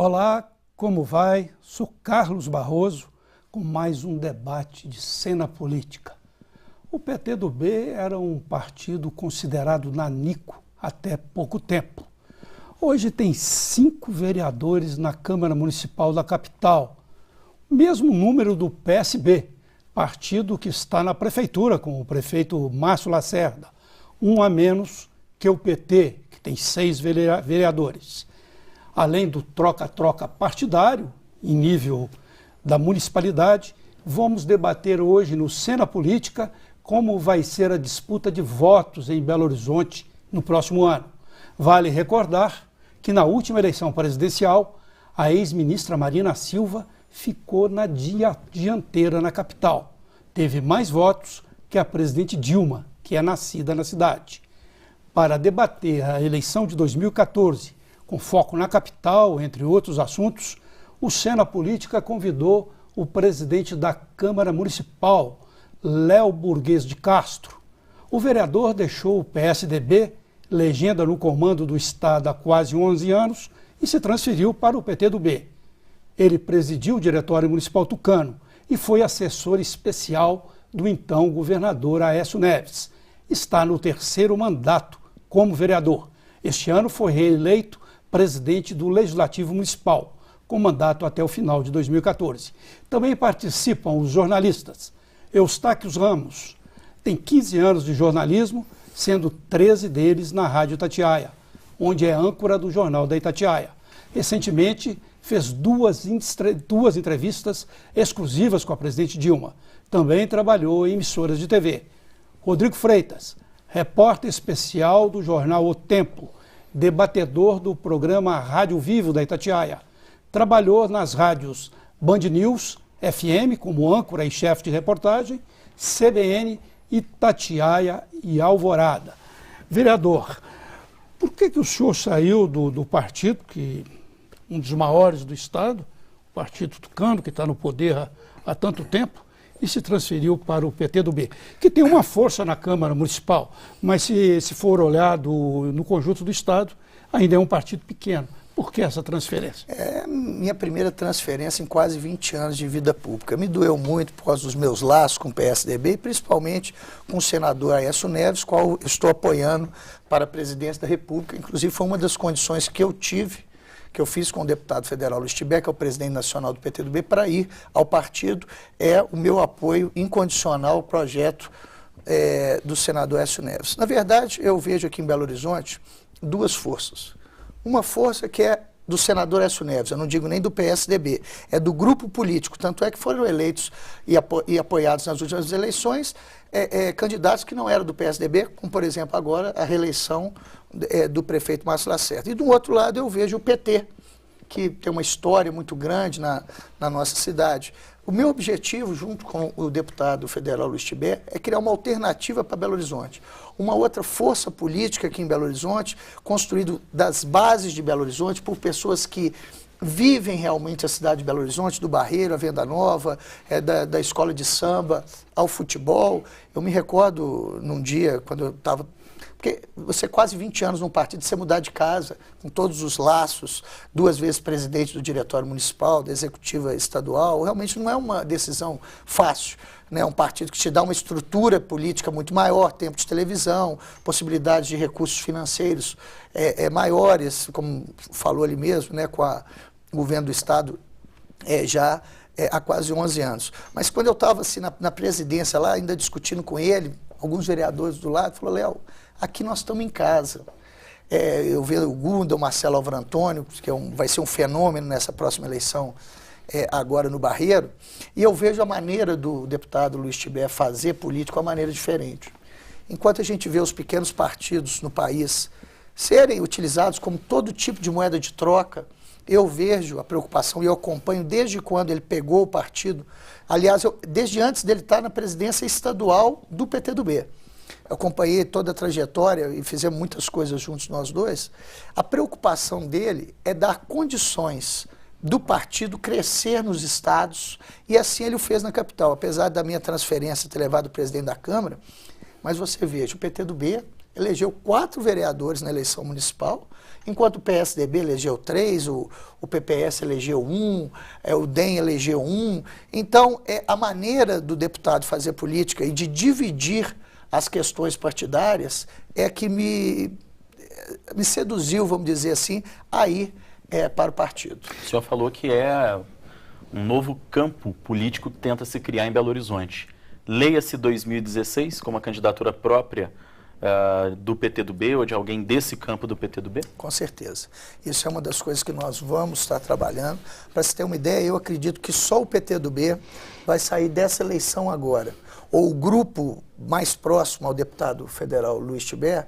Olá, como vai? Sou Carlos Barroso com mais um debate de cena política. O PTdoB era um partido considerado nanico até pouco tempo. Hoje tem 5 vereadores na Câmara Municipal da capital, o mesmo número do PSB, partido que está na prefeitura com o prefeito Márcio Lacerda, um a menos que o PT, que tem 6 vereadores. Além do troca-troca partidário, em nível da municipalidade, vamos debater hoje no Cena Política como vai ser a disputa de votos em Belo Horizonte no próximo ano. Vale recordar que na última eleição presidencial, a ex-ministra Marina Silva ficou na dianteira na capital. Teve mais votos que a presidente Dilma, que é nascida na cidade. Para debater a eleição de 2014, com foco na capital, entre outros assuntos, o Cena Política convidou o presidente da Câmara Municipal, Léo Burguês de Castro. O vereador deixou o PSDB, legenda no comando do Estado há quase 11 anos, e se transferiu para o PTdoB. Ele presidiu o Diretório Municipal Tucano e foi assessor especial do então governador Aécio Neves. Está no 3º mandato como vereador. Este ano foi reeleito presidente do Legislativo Municipal, com mandato até o final de 2014. Também participam os jornalistas. Eustáquio Ramos tem 15 anos de jornalismo, sendo 13 deles na Rádio Itatiaia, onde é âncora do Jornal da Itatiaia. Recentemente, fez duas entrevistas exclusivas com a presidente Dilma. Também trabalhou em emissoras de TV. Rodrigo Freitas, repórter especial do jornal O Tempo, debatedor do programa Rádio Vivo da Itatiaia. Trabalhou nas rádios Band News, FM, como âncora e chefe de reportagem, CBN, Itatiaia e Alvorada. Vereador, por que o senhor saiu do partido, que um dos maiores do Estado, o Partido Tucano, que está no poder há tanto tempo, e se transferiu para o PTdoB, que tem uma força na Câmara Municipal, mas se for olhado no conjunto do Estado, ainda é um partido pequeno. Por que essa transferência? É minha primeira transferência em quase 20 anos de vida pública. Me doeu muito por causa dos meus laços com o PSDB e principalmente com o senador Aécio Neves, qual estou apoiando para a presidência da República. Inclusive foi uma das condições que eu tive, que eu fiz com o deputado federal Luiz Tibé, que é o presidente nacional do PTdoB, para ir ao partido, é o meu apoio incondicional ao projeto do senador Aécio Neves. Na verdade, eu vejo aqui em Belo Horizonte 2 forças. Uma força que é do senador Aécio Neves, eu não digo nem do PSDB, é do grupo político, tanto é que foram eleitos e apoiados nas últimas eleições candidatos que não eram do PSDB, como por exemplo agora a reeleição do prefeito Márcio Lacerda. E do outro lado eu vejo o PT, que tem uma história muito grande na nossa cidade. O meu objetivo, junto com o deputado federal Luiz Tibé, é criar uma alternativa para Belo Horizonte. Uma outra força política aqui em Belo Horizonte, construído das bases de Belo Horizonte, por pessoas que vivem realmente a cidade de Belo Horizonte, do Barreiro, a Venda Nova, da escola de samba, ao futebol. Eu me recordo num dia, quando eu estava... Porque você quase 20 anos num partido, você mudar de casa, com todos os laços, 2 vezes presidente do Diretório Municipal, da Executiva Estadual, realmente não é uma decisão fácil. É um partido que te dá uma estrutura política muito maior, tempo de televisão, possibilidades de recursos financeiros maiores, como falou ali mesmo, com o governo do Estado há quase 11 anos. Mas quando eu estava assim, na presidência lá, ainda discutindo com ele, alguns vereadores do lado, falou: Léo, aqui nós estamos em casa. Eu vejo o Gunda, o Marcelo Álvaro Antônio, que vai ser um fenômeno nessa próxima eleição agora no Barreiro, e eu vejo a maneira do deputado Luiz Tibé fazer política uma maneira diferente. Enquanto a gente vê os pequenos partidos no país serem utilizados como todo tipo de moeda de troca, eu vejo a preocupação e eu acompanho desde quando ele pegou o partido, aliás, desde antes dele estar na presidência estadual do PTdoB. Eu acompanhei toda a trajetória e fizemos muitas coisas juntos nós dois. A preocupação dele é dar condições do partido crescer nos estados, e assim ele o fez na capital. Apesar da minha transferência ter levado o presidente da Câmara, mas você veja, o PTdoB elegeu 4 vereadores na eleição municipal enquanto o PSDB elegeu 3, o PPS elegeu 1, o DEM elegeu 1. Então, a maneira do deputado fazer política e de dividir as questões partidárias é que me seduziu, vamos dizer assim, aí para o partido. O senhor falou que é um novo campo político que tenta se criar em Belo Horizonte. Leia-se 2016 como a candidatura própria do PTdoB ou de alguém desse campo do PTdoB? Com certeza. Isso é uma das coisas que nós vamos estar trabalhando. Para se ter uma ideia, eu acredito que só o PTdoB vai sair dessa eleição agora. Ou o grupo mais próximo ao deputado federal Luiz Tiber,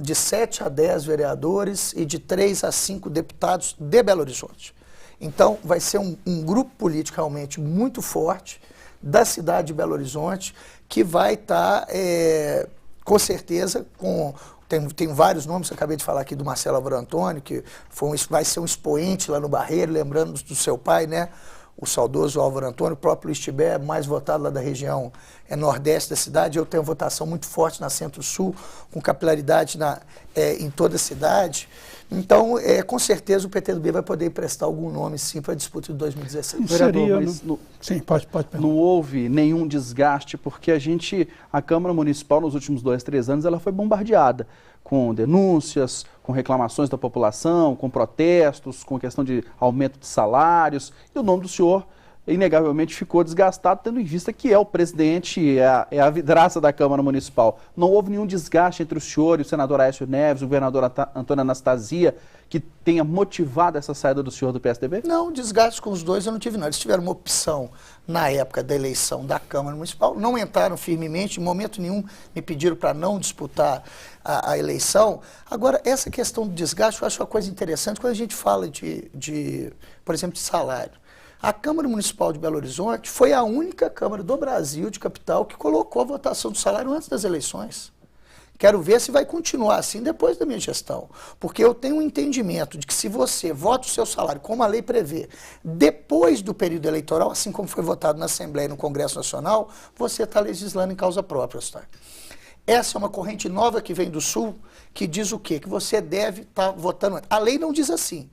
de 7 a 10 vereadores e de 3 a 5 deputados de Belo Horizonte. Então, vai ser um grupo político realmente muito forte da cidade de Belo Horizonte, que vai estar, com certeza, tem vários nomes, eu acabei de falar aqui do Marcelo Álvaro Antônio, que vai ser um expoente lá no Barreiro, lembrando do seu pai, né? O saudoso Álvaro Antônio, o próprio Luiz Tiber, mais votado lá da região nordeste da cidade. Eu tenho votação muito forte na Centro-Sul, com capilaridade em toda a cidade. Então, com certeza, o PTdoB vai poder prestar algum nome, sim, para a disputa de 2016. Vereador, mas sim, pode não houve nenhum desgaste, porque a Câmara Municipal, nos últimos 2, 3 anos, ela foi bombardeada com denúncias, com reclamações da população, com protestos, com questão de aumento de salários, e o nome do senhor, inegavelmente, ficou desgastado, tendo em vista que é o presidente, é a vidraça da Câmara Municipal. Não houve nenhum desgaste entre o senhor e o senador Aécio Neves, o governador Antônio Anastasia, que tenha motivado essa saída do senhor do PSDB? Não, desgaste com os dois eu não tive, não. Eles tiveram uma opção na época da eleição da Câmara Municipal, não entraram firmemente, em momento nenhum me pediram para não disputar a eleição. Agora, essa questão do desgaste, eu acho uma coisa interessante quando a gente fala por exemplo, de salário. A Câmara Municipal de Belo Horizonte foi a única Câmara do Brasil, de capital, que colocou a votação do salário antes das eleições. Quero ver se vai continuar assim depois da minha gestão. Porque eu tenho um entendimento de que se você vota o seu salário, como a lei prevê, depois do período eleitoral, assim como foi votado na Assembleia e no Congresso Nacional, você está legislando em causa própria, tá? Essa é uma corrente nova que vem do Sul, que diz o quê? Que você deve estar votando antes. A lei não diz assim.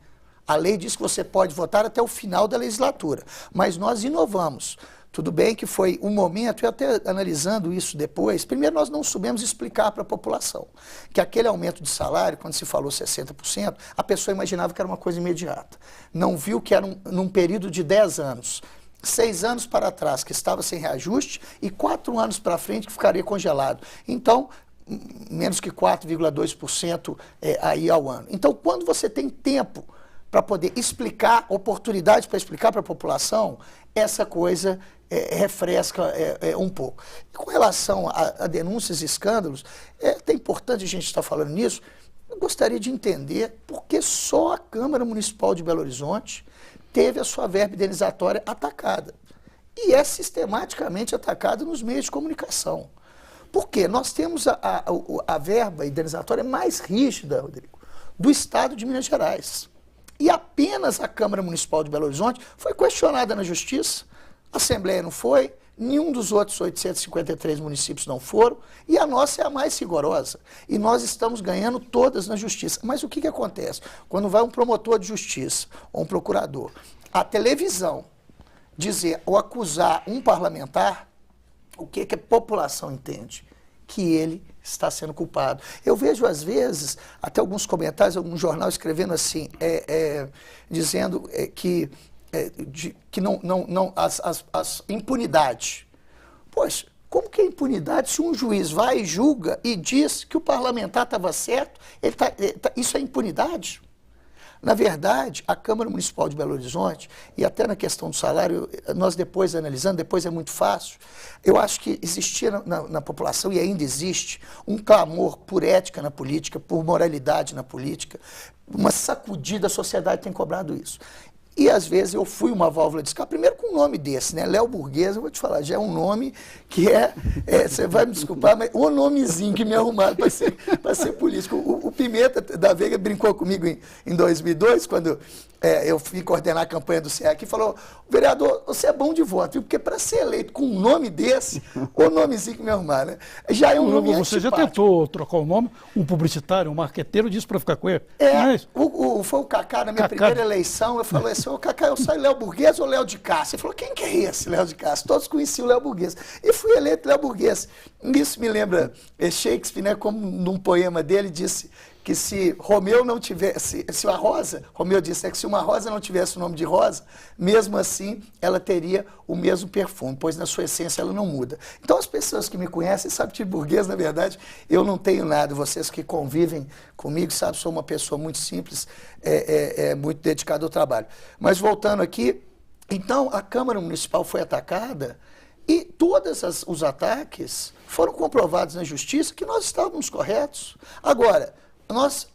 A lei diz que você pode votar até o final da legislatura. Mas nós inovamos. Tudo bem que foi um momento, e até analisando isso depois, primeiro nós não soubemos explicar para a população que aquele aumento de salário, quando se falou 60%, a pessoa imaginava que era uma coisa imediata. Não viu que era num período de 10 anos. 6 anos para trás, que estava sem reajuste, e 4 anos para frente, que ficaria congelado. Então, menos que 4,2% aí ao ano. Então, quando você tem tempo para poder explicar, oportunidade para explicar para a população, essa coisa refresca um pouco. Com relação a denúncias e escândalos, é até importante a gente estar falando nisso. Eu gostaria de entender por que só a Câmara Municipal de Belo Horizonte teve a sua verba indenizatória atacada. E é sistematicamente atacada nos meios de comunicação. Por quê? Nós temos a verba indenizatória mais rígida, Rodrigo, do Estado de Minas Gerais. E apenas a Câmara Municipal de Belo Horizonte foi questionada na Justiça, a Assembleia não foi, nenhum dos outros 853 municípios não foram, e a nossa é a mais rigorosa. E nós estamos ganhando todas na Justiça. Mas o que acontece? Quando vai um promotor de justiça ou um procurador, a televisão dizer ou acusar um parlamentar, o que a população entende? Que ele está sendo culpado. Eu vejo, às vezes, até alguns comentários, algum jornal escrevendo assim, dizendo que as impunidade. Pois, como que é impunidade se um juiz vai e julga e diz que o parlamentar estava certo? Isso é impunidade? Na verdade, a Câmara Municipal de Belo Horizonte, e até na questão do salário, nós depois analisando, depois é muito fácil, eu acho que existia na população, e ainda existe, um clamor por ética na política, por moralidade na política, uma sacudida, a sociedade tem cobrado isso. E às vezes eu fui uma válvula de escape, primeiro com um nome desse, né? Léo Burguês, eu vou te falar, já é um nome que você vai me desculpar, mas o nomezinho que me arrumaram para ser político. O Pimenta da Veiga brincou comigo em 2002, quando eu fui coordenar a campanha do SEAC, e falou: vereador, você é bom de voto, viu? Porque para ser eleito com um nome desse, o nomezinho que me arrumaram, né? Já é um nome Você já tentou trocar o nome? Um publicitário, um marqueteiro disse para ficar com ele? Foi o Cacá, na minha primeira eleição, eu falei assim: ô Cacá, eu saio Léo Burguês ou Léo de Castro? Ele falou: quem que é esse Léo de Castro? Todos conheciam o Léo Burguês. E fui eleito Léo Burguês. Isso me lembra Shakespeare, né, como num poema dele disse que se Romeu não tivesse, se a rosa, Romeu disse que se uma rosa não tivesse o nome de rosa, mesmo assim ela teria o mesmo perfume, pois na sua essência ela não muda. Então as pessoas que me conhecem sabem que de burguês, na verdade, eu não tenho nada. Vocês que convivem comigo sabem, sou uma pessoa muito simples, muito dedicada ao trabalho. Mas voltando aqui, então a Câmara Municipal foi atacada e todos os ataques foram comprovados na Justiça que nós estávamos corretos. Agora, nós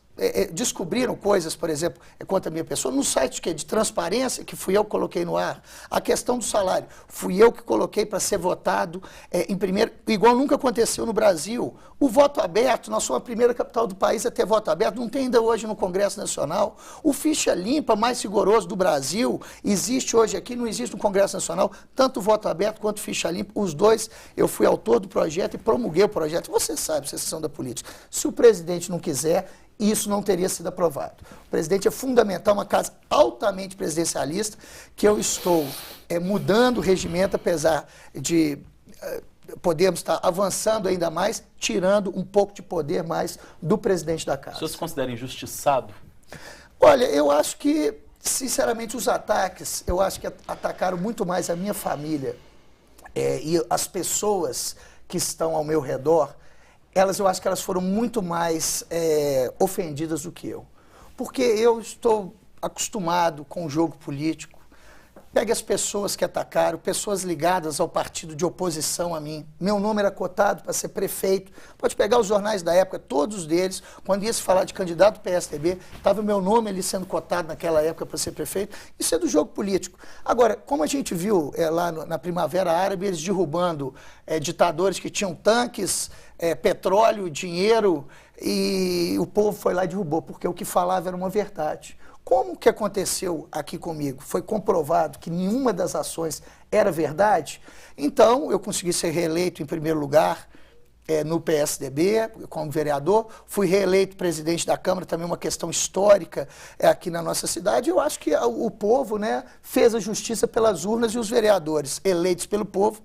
descobriram coisas, por exemplo, quanto a minha pessoa, no site de transparência, que fui eu que coloquei no ar, a questão do salário, fui eu que coloquei para ser votado em primeiro, igual nunca aconteceu no Brasil. O voto aberto, nós somos a primeira capital do país a ter voto aberto, não tem ainda hoje no Congresso Nacional. O ficha limpa mais rigoroso do Brasil existe hoje aqui, não existe no Congresso Nacional, tanto o voto aberto quanto o ficha limpa, os dois, eu fui autor do projeto e promulguei o projeto. Você sabe, vocês são da política. Se o presidente não quiser, isso não teria sido aprovado. O presidente é fundamental, uma casa altamente presidencialista, que eu estou mudando o regimento, apesar de podermos estar avançando ainda mais, tirando um pouco de poder mais do presidente da casa. O senhor se considera injustiçado? Olha, eu acho que, sinceramente, os ataques, eu acho que atacaram muito mais a minha família e as pessoas que estão ao meu redor. Eu acho que elas foram muito mais ofendidas do que eu. Porque eu estou acostumado com o jogo político. Pegue as pessoas que atacaram, pessoas ligadas ao partido de oposição a mim. Meu nome era cotado para ser prefeito. Pode pegar os jornais da época, todos deles, quando ia se falar de candidato do PSDB, estava o meu nome ali sendo cotado naquela época para ser prefeito. Isso é do jogo político. Agora, como a gente viu lá na Primavera Árabe, eles derrubando ditadores que tinham tanques, petróleo, dinheiro, e o povo foi lá e derrubou, porque o que falava era uma verdade. Como que aconteceu aqui comigo? Foi comprovado que nenhuma das ações era verdade. Então, eu consegui ser reeleito em primeiro lugar no PSDB, como vereador. Fui reeleito presidente da Câmara, também uma questão histórica aqui na nossa cidade. Eu acho que o povo, né, fez a justiça pelas urnas e os vereadores eleitos pelo povo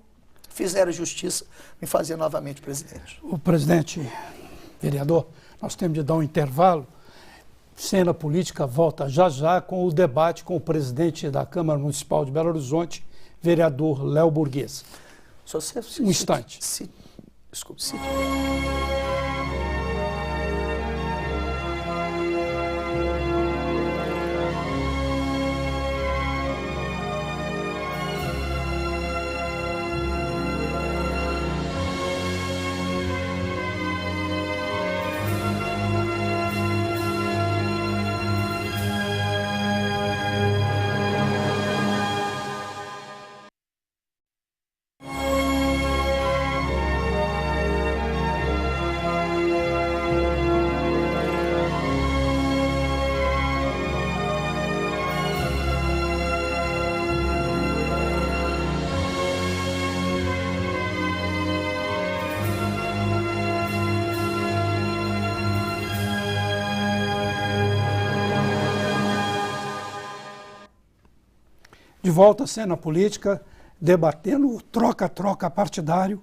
fizeram justiça em fazer novamente presidente. O presidente, vereador, nós temos de dar um intervalo. Cena Política volta já já com o debate com o presidente da Câmara Municipal de Belo Horizonte, vereador Léo Burguês. Um instante. Desculpe. De volta à cena política, debatendo o troca-troca partidário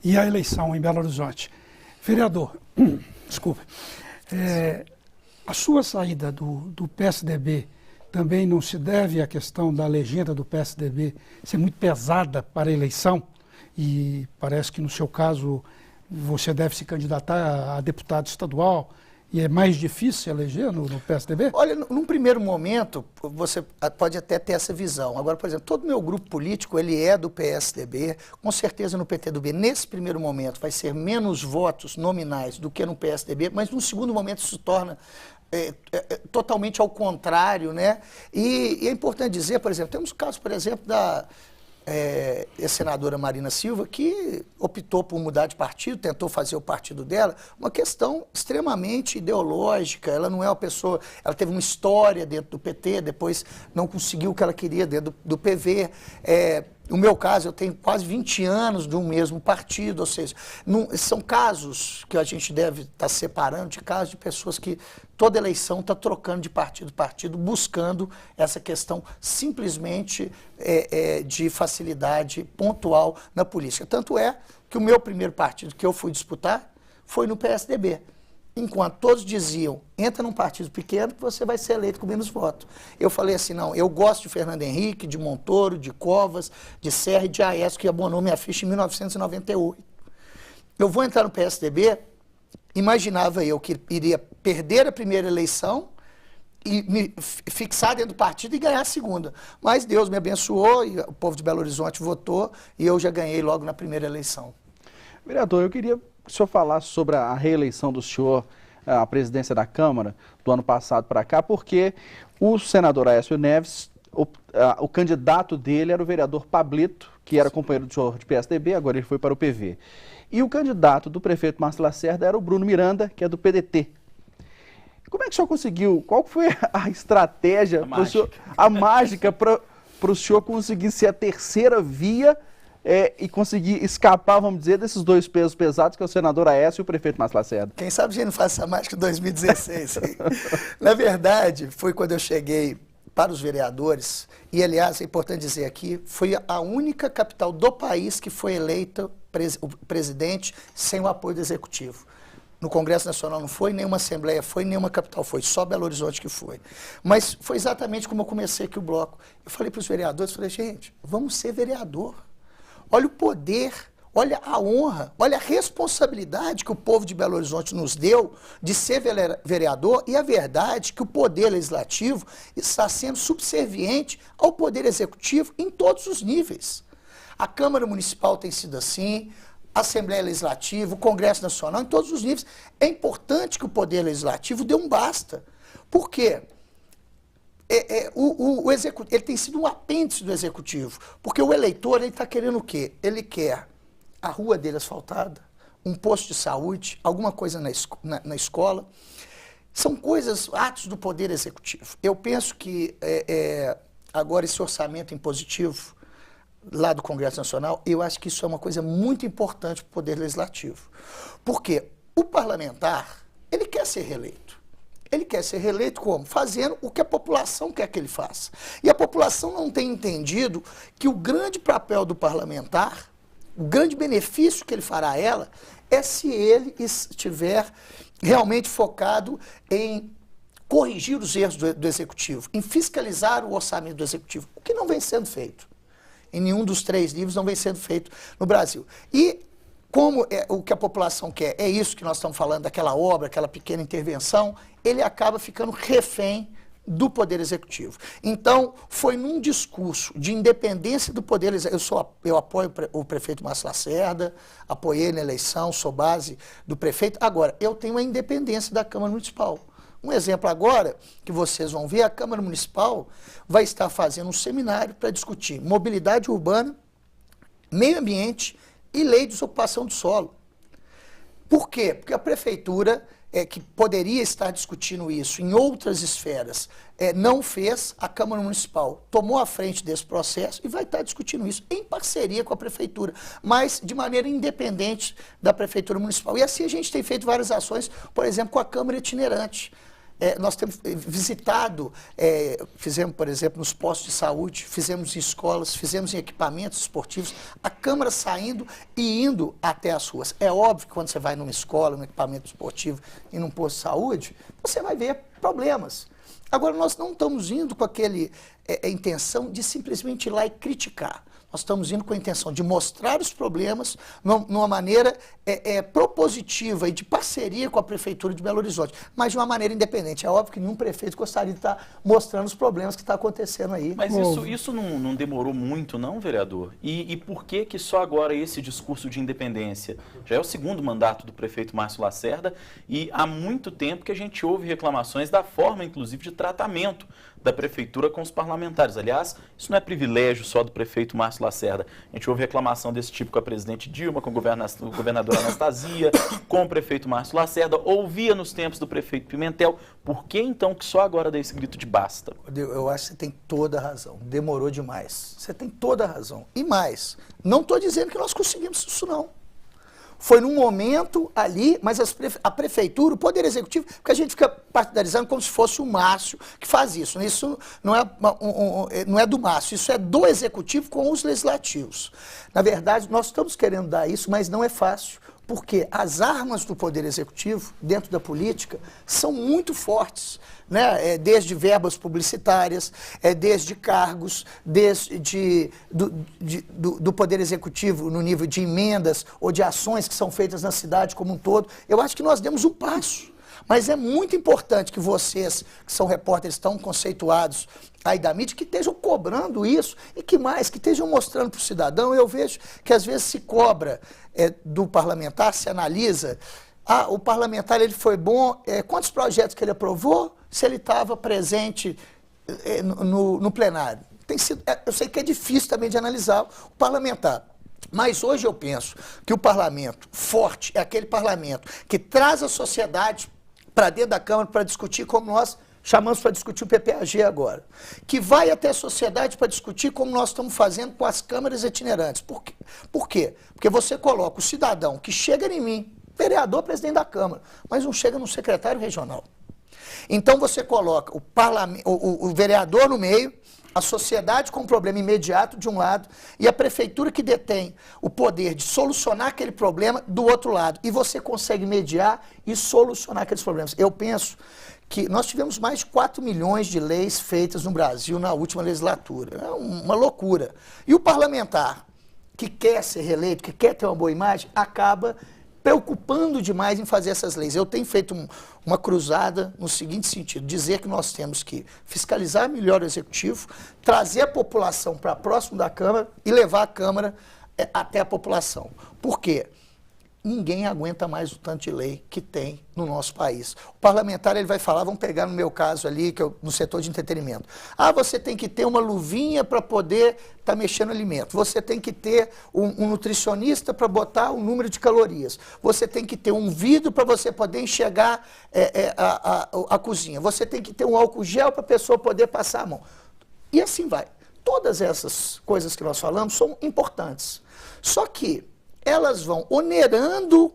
e a eleição em Belo Horizonte. Vereador, desculpe, a sua saída do PSDB também não se deve à questão da legenda do PSDB ser muito pesada para a eleição? E parece que no seu caso você deve se candidatar a deputado estadual. E é mais difícil eleger no PSDB? Olha, num primeiro momento, você pode até ter essa visão. Agora, por exemplo, todo o meu grupo político, ele é do PSDB, com certeza no PTDB. Nesse primeiro momento vai ser menos votos nominais do que no PSDB, mas num segundo momento isso se torna totalmente ao contrário, né? E é importante dizer, por exemplo, temos o caso, por exemplo, da senadora Marina Silva, que optou por mudar de partido, tentou fazer o partido dela, uma questão extremamente ideológica. Ela não é uma pessoa, ela teve uma história dentro do PT, depois não conseguiu o que ela queria dentro do PV. No meu caso, eu tenho quase 20 anos de um mesmo partido, ou seja, são casos que a gente deve estar separando de casos de pessoas que toda eleição está trocando de partido, buscando essa questão simplesmente de facilidade pontual na política. Tanto é que o meu primeiro partido que eu fui disputar foi no PSDB. Enquanto todos diziam, entra num partido pequeno que você vai ser eleito com menos votos. Eu falei assim, não, eu gosto de Fernando Henrique, de Montoro, de Covas, de Serra e de Aécio, que abonou minha ficha em 1998. Eu vou entrar no PSDB, imaginava eu que iria perder a primeira eleição e me fixar dentro do partido e ganhar a segunda. Mas Deus me abençoou e o povo de Belo Horizonte votou e eu já ganhei logo na primeira eleição. Vereador, eu queria que o senhor falasse sobre a reeleição do senhor à presidência da Câmara do ano passado para cá, porque o senador Aécio Neves, o candidato dele era o vereador Pablito, que era companheiro do senhor de PSDB, agora ele foi para o PV. E o candidato do prefeito Márcio Lacerda era o Bruno Miranda, que é do PDT. Como é que o senhor conseguiu, qual foi a estratégia, a mágica para o senhor conseguir ser a terceira via e conseguir escapar, vamos dizer, desses dois pesos pesados, que é o senador Aécio e o prefeito Márcio Lacerda? Quem sabe a gente não faz essa mágica em 2016. Na verdade, foi quando eu cheguei para os vereadores, e aliás, é importante dizer aqui, foi a única capital do país que foi eleita o presidente sem o apoio do executivo. No Congresso Nacional não foi, nenhuma Assembleia foi, nenhuma capital foi, só Belo Horizonte que foi. Mas foi exatamente como eu comecei aqui o bloco. Eu falei para os vereadores, falei, gente, vamos ser vereador. Olha o poder, olha a honra, olha a responsabilidade que o povo de Belo Horizonte nos deu de ser vereador e a verdade que o poder legislativo está sendo subserviente ao poder executivo em todos os níveis. A Câmara Municipal tem sido assim, a Assembleia Legislativa, o Congresso Nacional, em todos os níveis. É importante que o poder legislativo dê um basta. Por quê? O executivo, ele tem sido um apêndice do executivo, porque o eleitor está querendo o quê? Ele quer a rua dele asfaltada, um posto de saúde, alguma coisa na escola. São coisas, atos do poder executivo. Eu penso que agora esse orçamento impositivo lá do Congresso Nacional, eu acho que isso é uma coisa muito importante para o poder legislativo. Porque o parlamentar, ele quer ser reeleito. Ele quer ser reeleito como? Fazendo o que a população quer que ele faça. E a população não tem entendido que o grande papel do parlamentar, o grande benefício que ele fará a ela, é se ele estiver realmente focado em corrigir os erros do executivo, em fiscalizar o orçamento do executivo, o que não vem sendo feito. Em nenhum dos três níveis não vem sendo feito no Brasil. E como o que a população quer é isso que nós estamos falando, daquela obra, aquela pequena intervenção, ele acaba ficando refém do Poder Executivo. Então, foi num discurso de independência do Poder Executivo, eu apoio o prefeito Márcio Lacerda, apoiei na eleição, sou base do prefeito. Agora, eu tenho a independência da Câmara Municipal. Um exemplo agora, que vocês vão ver, a Câmara Municipal vai estar fazendo um seminário para discutir mobilidade urbana, meio ambiente e lei de desocupação do solo. Por quê? Porque a prefeitura, que poderia estar discutindo isso em outras esferas, não fez, a Câmara Municipal tomou a frente desse processo e vai estar discutindo isso em parceria com a prefeitura, mas de maneira independente da prefeitura municipal. E assim a gente tem feito várias ações, por exemplo, com a Câmara Itinerante. Nós temos visitado, fizemos, por exemplo, nos postos de saúde, fizemos em escolas, fizemos em equipamentos esportivos, a Câmara saindo e indo até as ruas. É óbvio que quando você vai numa escola, num equipamento esportivo e num posto de saúde, você vai ver problemas. Agora, nós não estamos indo com aquele intenção de simplesmente ir lá e criticar. Nós estamos indo com a intenção de mostrar os problemas numa maneira propositiva e de parceria com a Prefeitura de Belo Horizonte, mas de uma maneira independente. É óbvio que nenhum prefeito gostaria de estar mostrando os problemas que estão acontecendo aí. Mas isso não demorou muito, não, vereador? E por que só agora esse discurso de independência? Já é o segundo mandato do prefeito Márcio Lacerda e há muito tempo que a gente ouve reclamações da forma, inclusive, de tratamento da prefeitura com os parlamentares. Aliás, isso não é privilégio só do prefeito Márcio Lacerda. A gente ouve reclamação desse tipo com a presidente Dilma, com o governador Anastasia, com o prefeito Márcio Lacerda, ouvia nos tempos do prefeito Pimentel. Por que então que só agora dá esse grito de basta? Eu acho que você tem toda a razão. Demorou demais. Você tem toda a razão. E mais, não estou dizendo que nós conseguimos isso não. Foi num momento ali, mas a prefeitura, o Poder Executivo, porque a gente fica partidarizando como se fosse o Márcio que faz isso. Isso não é do Márcio, isso é do Executivo com os legislativos. Na verdade, nós estamos querendo dar isso, mas não é fácil, porque as armas do Poder Executivo, dentro da política, são muito fortes. Né? Desde verbas publicitárias, desde cargos, desde do Poder Executivo no nível de emendas ou de ações que são feitas na cidade como um todo. Eu acho que nós demos um passo, mas é muito importante que vocês, que são repórteres tão conceituados aí da mídia, que estejam cobrando isso e que mais, que estejam mostrando para o cidadão. Eu vejo que às vezes se cobra do parlamentar, se analisa, o parlamentar ele foi bom, quantos projetos que ele aprovou, se ele estava presente no plenário. Eu sei que é difícil também de analisar o parlamentar, mas hoje eu penso que o parlamento forte é aquele parlamento que traz a sociedade para dentro da Câmara para discutir, como nós chamamos para discutir o PPAG agora, que vai até a sociedade para discutir como nós estamos fazendo com as câmaras itinerantes. Por quê? Porque você coloca o cidadão que chega em mim, vereador, presidente da Câmara, mas não chega no secretário regional. Então você coloca o vereador no meio, a sociedade com um problema imediato de um lado e a prefeitura que detém o poder de solucionar aquele problema do outro lado. E você consegue mediar e solucionar aqueles problemas. Eu penso que nós tivemos mais de 4 milhões de leis feitas no Brasil na última legislatura. É uma loucura. E o parlamentar que quer ser reeleito, que quer ter uma boa imagem, acaba preocupando demais em fazer essas leis. Eu tenho feito uma cruzada no seguinte sentido, dizer que nós temos que fiscalizar melhor o Executivo, trazer a população para próximo da Câmara e levar a Câmara até a população. Por quê? Ninguém aguenta mais o tanto de lei que tem no nosso país. O parlamentar ele vai falar, vamos pegar no meu caso ali, que no setor de entretenimento. Você tem que ter uma luvinha para poder estar mexendo no alimento. Você tem que ter um nutricionista para botar o número de calorias. Você tem que ter um vidro para você poder enxergar a cozinha. Você tem que ter um álcool gel para a pessoa poder passar a mão. E assim vai. Todas essas coisas que nós falamos são importantes. Só que elas vão onerando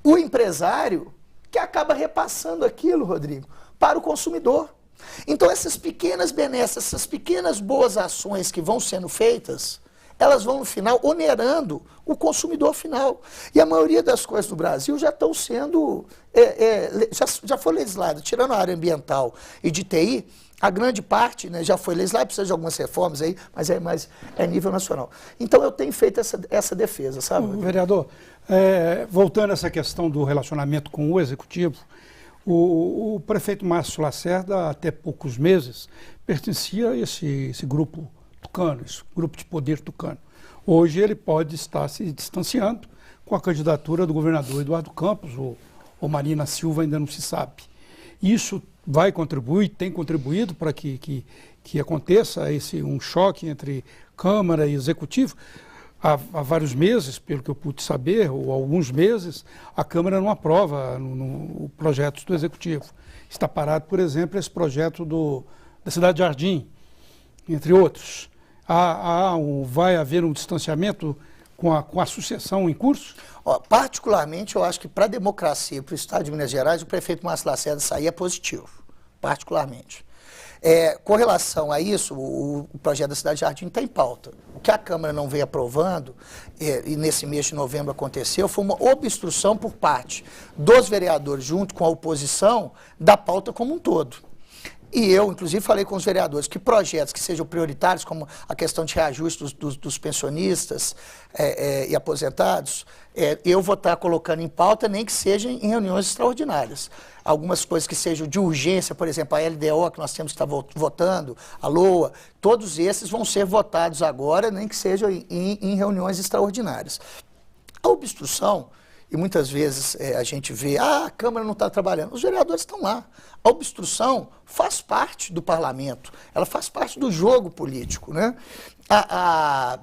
o empresário que acaba repassando aquilo, Rodrigo, para o consumidor. Então essas pequenas benesses, essas pequenas boas ações que vão sendo feitas, elas vão no final onerando o consumidor final. E a maioria das coisas do Brasil já estão sendo, já foi legislado, tirando a área ambiental e de TI, a grande parte, né, já foi legislada, precisa de algumas reformas aí, mas é nível nacional. Então eu tenho feito essa defesa, sabe? Vereador, voltando a essa questão do relacionamento com o Executivo, o prefeito Márcio Lacerda, até poucos meses, pertencia a esse grupo tucano, esse grupo de poder tucano. Hoje ele pode estar se distanciando com a candidatura do governador Eduardo Campos, ou Marina Silva, ainda não se sabe. Isso vai contribuir, tem contribuído para que aconteça um choque entre Câmara e Executivo. Há vários meses, pelo que eu pude saber, ou alguns meses, a Câmara não aprova no projetos do Executivo. Está parado, por exemplo, esse projeto da Cidade de Jardim, entre outros. Vai haver um distanciamento com a sucessão em curso? Particularmente, eu acho que para a democracia, para o Estado de Minas Gerais, o prefeito Márcio Lacerda sair é positivo, particularmente. Com relação a isso, o projeto da Cidade de Jardim está em pauta. O que a Câmara não veio aprovando, e nesse mês de novembro aconteceu, foi uma obstrução por parte dos vereadores, junto com a oposição, da pauta como um todo. E eu, inclusive, falei com os vereadores que projetos que sejam prioritários, como a questão de reajuste dos pensionistas e aposentados, eu vou estar colocando em pauta, nem que seja em reuniões extraordinárias. Algumas coisas que sejam de urgência, por exemplo, a LDO, que nós temos que estar votando, a LOA, todos esses vão ser votados agora, nem que sejam em reuniões extraordinárias. A obstrução, e muitas vezes a gente vê, a Câmara não está trabalhando, os vereadores estão lá. A obstrução faz parte do parlamento, ela faz parte do jogo político, né? A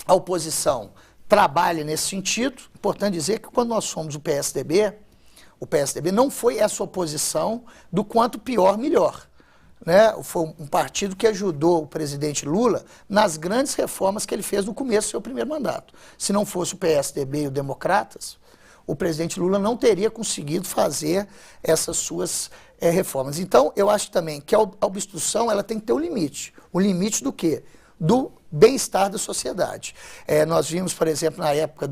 oposição trabalha nesse sentido. Importante dizer que quando nós fomos o PSDB não foi essa oposição do quanto pior, melhor. Né? Foi um partido que ajudou o presidente Lula nas grandes reformas que ele fez no começo do seu primeiro mandato. Se não fosse o PSDB e o Democratas, o presidente Lula não teria conseguido fazer essas suas reformas. Então, eu acho também que a obstrução ela tem que ter um limite. O limite do quê? Do bem-estar da sociedade. Nós vimos, por exemplo, na época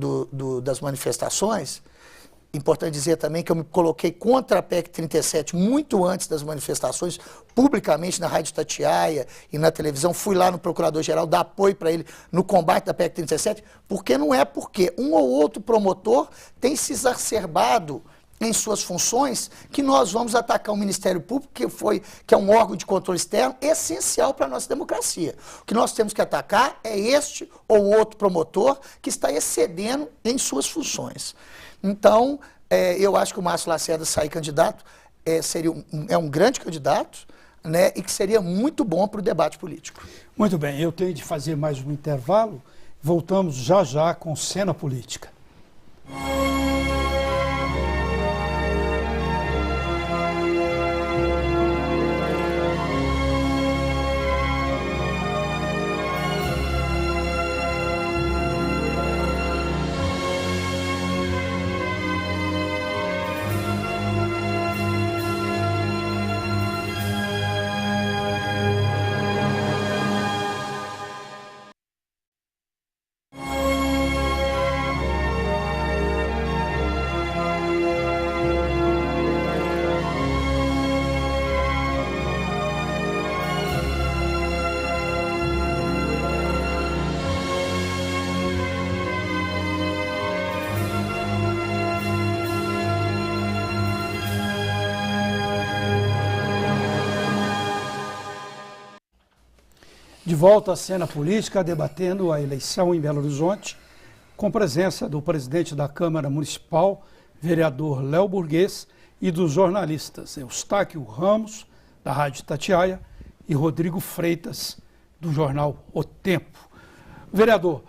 das manifestações, importante dizer também que eu me coloquei contra a PEC 37 muito antes das manifestações, publicamente na Rádio Itatiaia e na televisão. Fui lá no Procurador-Geral dar apoio para ele no combate da PEC 37, porque não é porque um ou outro promotor tem se exacerbado em suas funções que nós vamos atacar o Ministério Público, que é um órgão de controle externo essencial para a nossa democracia. O que nós temos que atacar é este ou outro promotor que está excedendo em suas funções. Então, eu acho que o Márcio Lacerda sair candidato é um grande candidato, né, e que seria muito bom para o debate político. Muito bem, eu tenho de fazer mais um intervalo. Voltamos já já com Cena Política. De volta à cena política, debatendo a eleição em Belo Horizonte, com presença do presidente da Câmara Municipal, vereador Léo Burguês, e dos jornalistas Eustáquio Ramos, da Rádio Itatiaia, e Rodrigo Freitas, do jornal O Tempo. Vereador,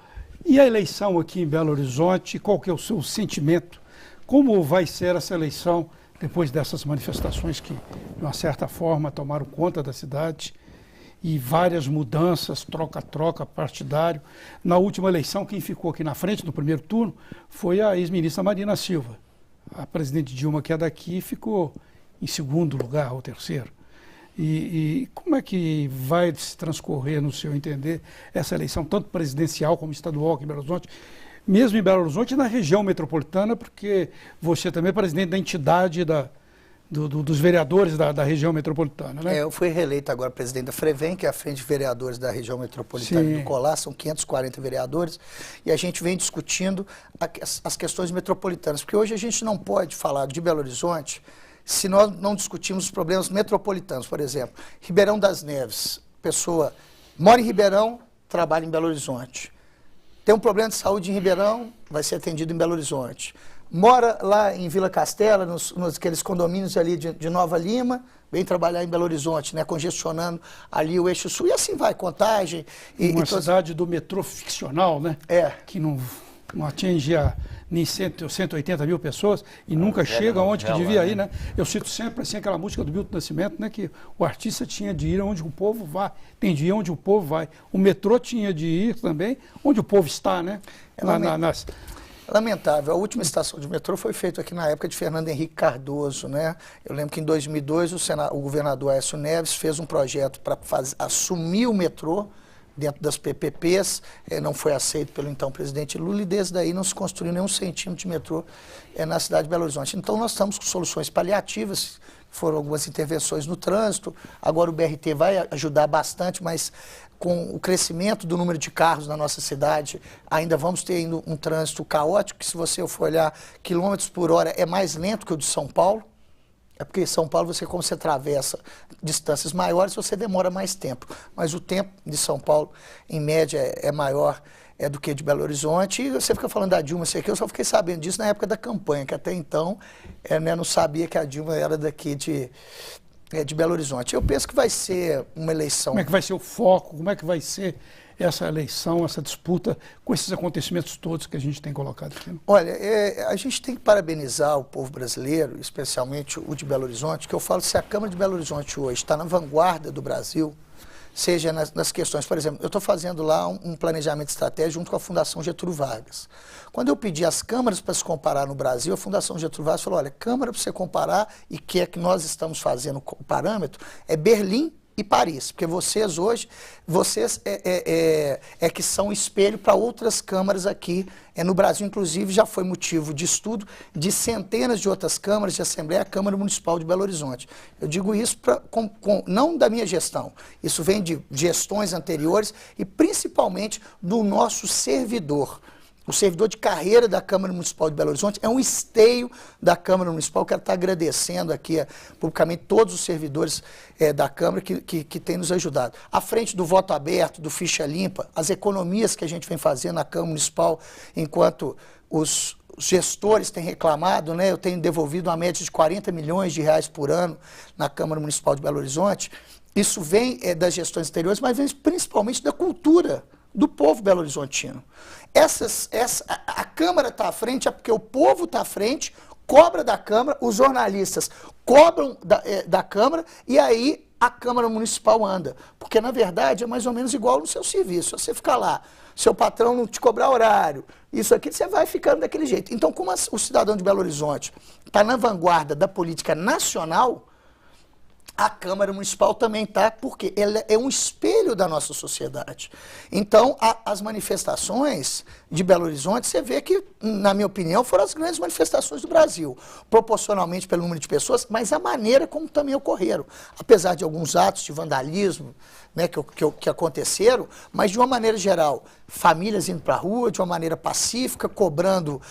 e a eleição aqui em Belo Horizonte, qual que é o seu sentimento? Como vai ser essa eleição depois dessas manifestações que, de uma certa forma, tomaram conta da cidade? E várias mudanças, troca-troca partidário. Na última eleição, quem ficou aqui na frente, no primeiro turno, foi a ex-ministra Marina Silva. A presidente Dilma, que é daqui, ficou em segundo lugar, ou terceiro. E como é que vai se transcorrer, no seu entender, essa eleição, tanto presidencial como estadual aqui em Belo Horizonte, mesmo em Belo Horizonte e na região metropolitana, porque você também é presidente da entidade dos vereadores da região metropolitana, né? Eu fui reeleito agora presidente da FREVEM, que é a Frente de Vereadores da região metropolitana do Colar, são 540 vereadores, e a gente vem discutindo as questões metropolitanas, porque hoje a gente não pode falar de Belo Horizonte se nós não discutirmos os problemas metropolitanos. Por exemplo, Ribeirão das Neves, pessoa mora em Ribeirão, trabalha em Belo Horizonte. Tem um problema de saúde em Ribeirão, vai ser atendido em Belo Horizonte. Mora lá em Vila Castela, aqueles condomínios ali de Nova Lima, vem trabalhar em Belo Horizonte, né, congestionando ali o eixo sul, e assim vai, Contagem. Uma cidade do metrô ficcional, né? Que não atinge nem 180 mil pessoas e nunca chega onde que devia ir, né? Eu cito sempre assim, aquela música do Milton Nascimento, né, que o artista tinha de ir onde o povo vai, tem de ir onde o povo vai. O metrô tinha de ir também onde o povo está, né? Lamentável. A última estação de metrô foi feita aqui na época de Fernando Henrique Cardoso, né? Eu lembro que em 2002 o governador Aécio Neves fez um projeto para assumir o metrô dentro das PPPs, não foi aceito pelo então presidente Lula, e desde daí não se construiu nenhum centímetro de metrô na cidade de Belo Horizonte. Então nós estamos com soluções paliativas foram algumas intervenções no trânsito. Agora o BRT vai ajudar bastante, mas com o crescimento do número de carros na nossa cidade, ainda vamos ter um trânsito caótico, que se você for olhar quilômetros por hora é mais lento que o de São Paulo. É porque em São Paulo, como você atravessa distâncias maiores, você demora mais tempo. Mas o tempo de São Paulo, em média, é maior do que de Belo Horizonte. E você fica falando da Dilma, sei que eu só fiquei sabendo disso na época da campanha, que até então não sabia que a Dilma era daqui de Belo Horizonte. Eu penso que vai ser uma eleição... Como é que vai ser o foco? Como é que vai ser essa eleição, essa disputa com esses acontecimentos todos que a gente tem colocado aqui? Olha, a gente tem que parabenizar o povo brasileiro, especialmente o de Belo Horizonte, que eu falo, se a Câmara de Belo Horizonte hoje está na vanguarda do Brasil, seja nas questões, por exemplo, eu estou fazendo lá um planejamento estratégico junto com a Fundação Getúlio Vargas. Quando eu pedi as câmaras para se comparar no Brasil, a Fundação Getúlio Vargas falou, olha, câmara para você comparar, e que é que nós estamos fazendo o parâmetro, é Berlim e Paris, porque vocês hoje, que são o espelho para outras câmaras aqui no Brasil, inclusive já foi motivo de estudo de centenas de outras câmaras de Assembleia, a Câmara Municipal de Belo Horizonte. Eu digo isso não da minha gestão, isso vem de gestões anteriores e principalmente do nosso servidor. O servidor de carreira da Câmara Municipal de Belo Horizonte é um esteio da Câmara Municipal. Quero estar agradecendo aqui publicamente todos os servidores da Câmara que têm nos ajudado. À frente do voto aberto, do ficha limpa, as economias que a gente vem fazendo na Câmara Municipal, enquanto os gestores têm reclamado, né? Eu tenho devolvido uma média de 40 milhões de reais por ano na Câmara Municipal de Belo Horizonte. Isso vem das gestões anteriores, mas vem principalmente da cultura do povo belo-horizontino. A Câmara está à frente é porque o povo está à frente, cobra da Câmara, os jornalistas cobram da Câmara e aí a Câmara Municipal anda. Porque, na verdade, é mais ou menos igual no seu serviço. Você ficar lá, seu patrão não te cobrar horário, isso aqui, você vai ficando daquele jeito. Então, como o cidadão de Belo Horizonte está na vanguarda da política nacional, a Câmara Municipal também está, porque ela é um espelho da nossa sociedade. Então, as manifestações de Belo Horizonte, você vê que, na minha opinião, foram as grandes manifestações do Brasil, proporcionalmente pelo número de pessoas, mas a maneira como também ocorreram. Apesar de alguns atos de vandalismo, né, que aconteceram, mas de uma maneira geral, famílias indo para a rua, de uma maneira pacífica, cobrando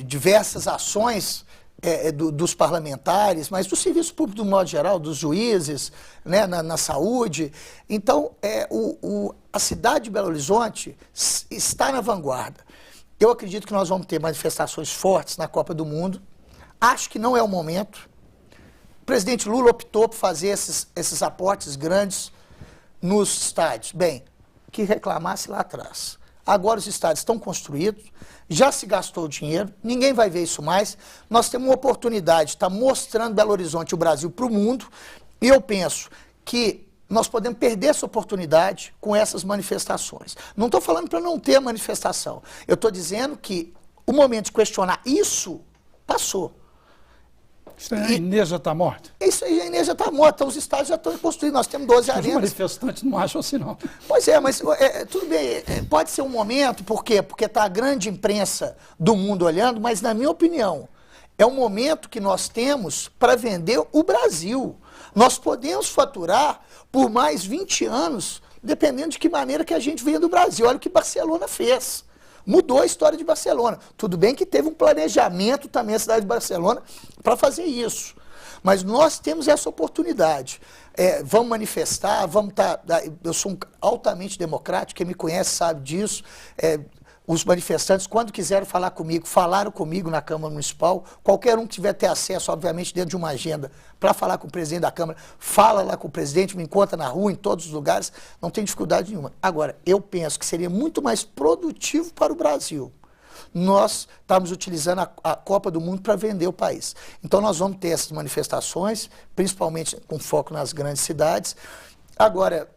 diversas ações dos parlamentares, mas do serviço público do modo geral, dos juízes, né, na saúde. Então, a cidade de Belo Horizonte está na vanguarda. Eu acredito que nós vamos ter manifestações fortes na Copa do Mundo. Acho que não é o momento. O presidente Lula optou por fazer esses aportes grandes nos estádios. Bem, que reclamasse lá atrás. Agora os estádios estão construídos, já se gastou o dinheiro, ninguém vai ver isso mais. Nós temos uma oportunidade de estar mostrando Belo Horizonte e o Brasil para o mundo, e eu penso que nós podemos perder essa oportunidade com essas manifestações. Não estou falando para não ter manifestação, eu estou dizendo que o momento de questionar isso passou. A Inês já está morta? Isso aí, a Inês já está morta, os estádios já estão construídos, nós temos 12 arenas. Os manifestantes não acham assim, não. Pois é, mas tudo bem, pode ser um momento, por quê? Porque está a grande imprensa do mundo olhando, mas na minha opinião, é um momento que nós temos para vender o Brasil. Nós podemos faturar por mais 20 anos, dependendo de que maneira que a gente vende o Brasil. Olha o que Barcelona fez. Mudou a história de Barcelona. Tudo bem que teve um planejamento também a cidade de Barcelona para fazer isso. Mas nós temos essa oportunidade. Vamos manifestar, vamos estar... Eu sou altamente democrático, quem me conhece sabe disso. Os manifestantes, quando quiseram falar comigo, falaram comigo na Câmara Municipal. Qualquer um que tiver ter acesso, obviamente, dentro de uma agenda, para falar com o presidente da Câmara, fala lá com o presidente, me encontra na rua, em todos os lugares, não tem dificuldade nenhuma. Agora, eu penso que seria muito mais produtivo para o Brasil nós estamos utilizando a Copa do Mundo para vender o país. Então, nós vamos ter essas manifestações, principalmente com foco nas grandes cidades. Agora,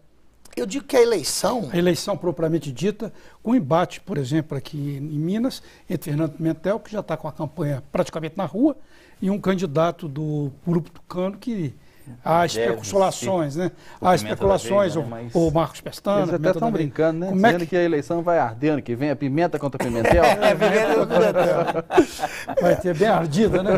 eu digo que a eleição... A eleição propriamente dita, com embate, por exemplo, aqui em Minas, entre Fernando Pimentel, que já está com a campanha praticamente na rua, e um candidato do Grupo Tucano, que Há especulações, né? Há especulações, o Marcos Pestana... Eles até estão brincando, né? Dizendo que a eleição vai ardendo, que vem a pimenta contra pimentel. Pimenta contra pimentel. Vai ter bem ardida, né?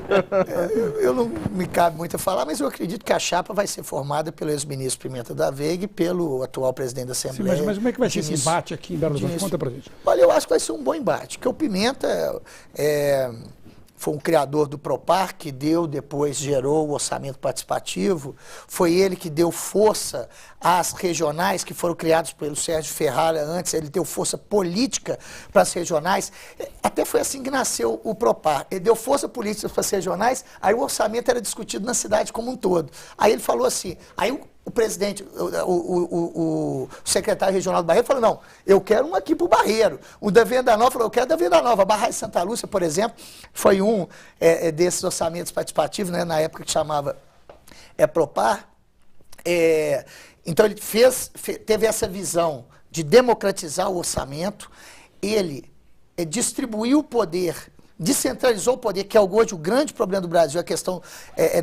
Eu não me cabe muito a falar, mas eu acredito que a chapa vai ser formada pelo ex-ministro Pimenta da Veiga e pelo atual presidente da Assembleia. Sim, mas como é que vai ser esse embate aqui em Belo Horizonte? Conta pra gente. Olha, eu acho que vai ser um bom embate, porque o Pimenta foi um criador do Propar, que depois gerou o orçamento participativo, foi ele que deu força às regionais que foram criadas pelo Sérgio Ferrara antes, ele deu força política para as regionais, até foi assim que nasceu o Propar, ele deu força política para as regionais, aí o orçamento era discutido na cidade como um todo, aí ele falou assim, aí o presidente, o secretário regional do Barreiro falou, não, eu quero um aqui para o Barreiro. O da Venda Nova falou, eu quero da Venda Nova. A Barra de Santa Lúcia, por exemplo, foi um desses orçamentos participativos, né, na época que chamava Propar. Então ele teve essa visão de democratizar o orçamento, ele distribuiu o poder, descentralizou o poder, que é hoje o grande problema do Brasil, a questão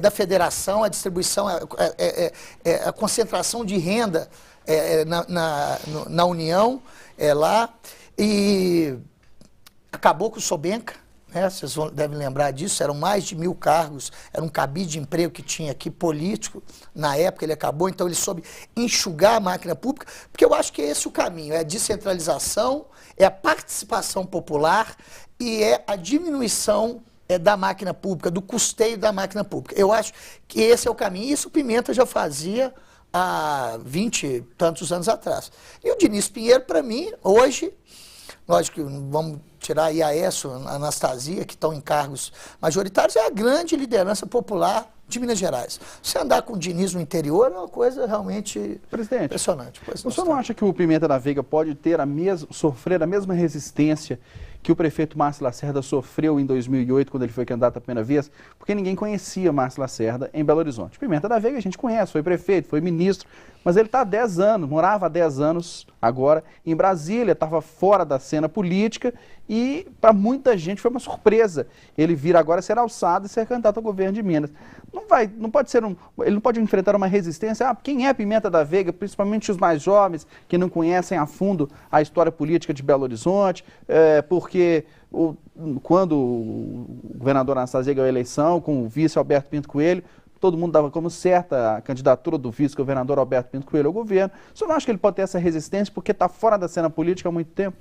da federação, a distribuição, a concentração de renda na União, lá, e acabou com o Sobenca, né? Vocês devem lembrar disso, eram mais de 1000 cargos, era um cabide de emprego que tinha aqui, político, na época ele acabou, então ele soube enxugar a máquina pública, porque eu acho que é esse o caminho, é a descentralização, é a participação popular, e é a diminuição da máquina pública, do custeio da máquina pública. Eu acho que esse é o caminho, e isso o Pimenta já fazia há 20 e tantos anos atrás. E o Diniz Pinheiro, para mim, hoje, lógico que vamos tirar aí a Aécio, a Anastasia, que estão em cargos majoritários, é a grande liderança popular de Minas Gerais. Se andar com o Diniz no interior é uma coisa realmente impressionante. O senhor não acha que o Pimenta da Veiga pode ter sofrer a mesma resistência que o prefeito Márcio Lacerda sofreu em 2008, quando ele foi candidato a primeira vez? Porque ninguém conhecia Márcio Lacerda em Belo Horizonte. Pimenta da Veiga a gente conhece, foi prefeito, foi ministro, mas ele está há 10 anos, morava há 10 anos agora em Brasília, estava fora da cena política e para muita gente foi uma surpresa ele vir agora ser alçado e ser candidato ao governo de Minas. Não pode ser ele não pode enfrentar uma resistência. Quem é Pimenta da Veiga, principalmente os mais jovens que não conhecem a fundo a história política de Belo Horizonte, porque quando o governador Anastasia ganhou a eleição com o vice Alberto Pinto Coelho, todo mundo dava como certa a candidatura do vice-governador Alberto Pinto Coelho ao governo. O senhor não acha que ele pode ter essa resistência porque está fora da cena política há muito tempo?